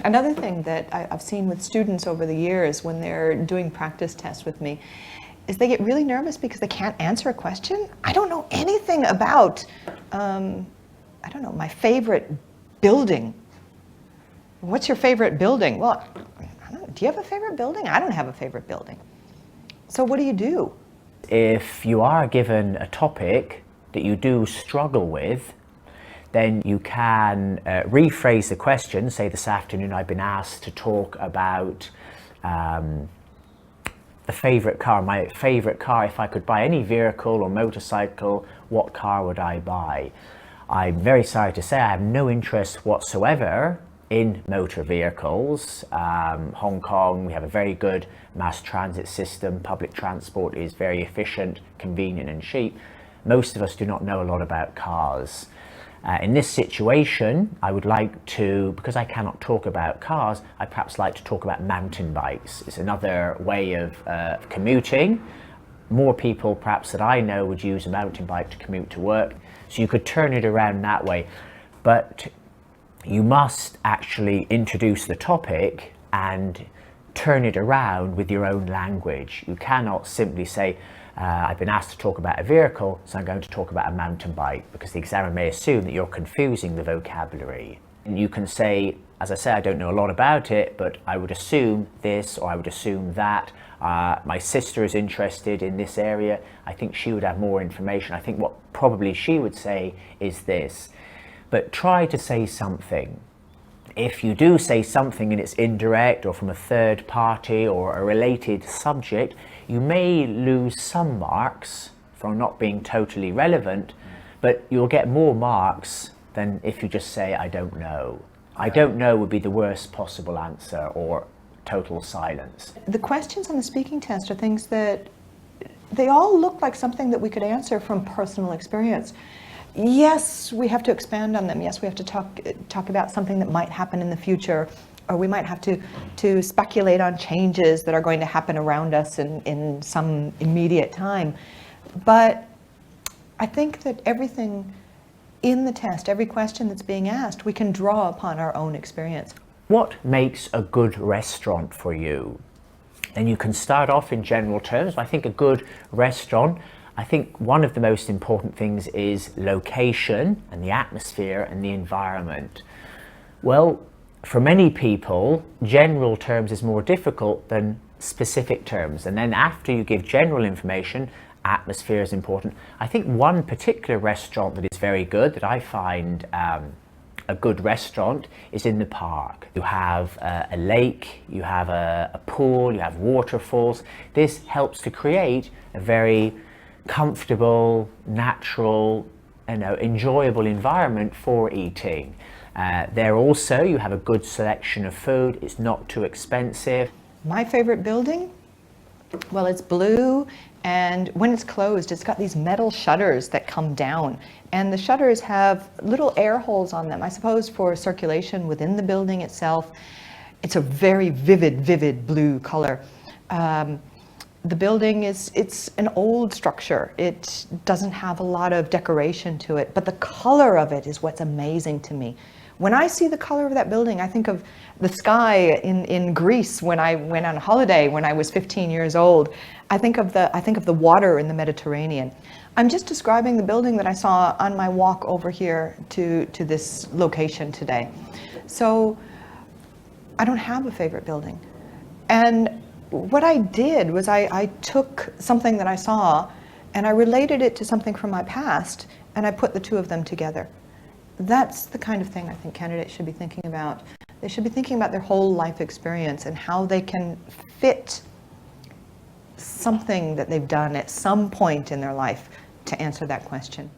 Another thing that I've seen with students over the years when they're doing practice tests with me is they get really nervous because they can't answer a question. I don't know anything about, I don't know, my favorite building. What's your favorite building? Well, I don't know, do you have a favorite building? I don't have a favorite building. So what do you do? If you are given a topic that you do struggle with, then you can rephrase the question. Say this afternoon I've been asked to talk about the favorite car, my favorite car. If I could buy any vehicle or motorcycle, what car would I buy? I'm very sorry to say I have no interest whatsoever in motor vehicles. Hong Kong, we have a very good mass transit system. Public transport is very efficient, convenient and cheap. Most of us do not know a lot about cars. In this situation, I would like to, because I cannot talk about cars, I'd perhaps like to talk about mountain bikes. It's another way of commuting. More people perhaps that I know would use a mountain bike to commute to work. So you could turn it around that way. But you must actually introduce the topic and turn it around with your own language. You cannot simply say, I've been asked to talk about a vehicle, so I'm going to talk about a mountain bike, because the examiner may assume that you're confusing the vocabulary. And you can say, as I say, I don't know a lot about it, but I would assume this, or I would assume that. My sister is interested in this area. I think she would have more information. I think what probably she would say is this. But try to say something. If you do say something and it's indirect or from a third party or a related subject, you may lose some marks from not being totally relevant, but you'll get more marks than if you just say, I don't know. I don't know would be the worst possible answer, or total silence. The questions on the speaking test are things that they all look like something that we could answer from personal experience. Yes, we have to expand on them. Yes, we have to talk about something that might happen in the future, or we might have to speculate on changes that are going to happen around us in some immediate time. But I think that everything in the test, every question that's being asked, we can draw upon our own experience. What makes a good restaurant for you? And you can start off in general terms. I think a good restaurant, I think one of the most important things is location and the atmosphere and the environment. Well, for many people, general terms is more difficult than specific terms. And then after you give general information, atmosphere is important. I think one particular restaurant that is very good, that I find a good restaurant, is in the park. You have a lake, you have a pool, you have waterfalls. This helps to create a very comfortable, natural, enjoyable environment for eating. There also you have a good selection of food. It's not too expensive. My favorite building? Well, it's blue, and when it's closed, it's got these metal shutters that come down, and the shutters have little air holes on them, I suppose for circulation within the building itself. It's a very vivid blue color. The building it's an old structure. It doesn't have a lot of decoration to it, but the color of it is what's amazing to me. When I see the color of that building, I think of the sky in Greece when I went on holiday when I was 15 years old. I think of the water in the Mediterranean. I'm just describing the building that I saw on my walk over here to this location today. So I don't have a favorite building. And what I did was I took something that I saw and I related it to something from my past, and I put the two of them together. That's the kind of thing I think candidates should be thinking about. They should be thinking about their whole life experience and how they can fit something that they've done at some point in their life to answer that question.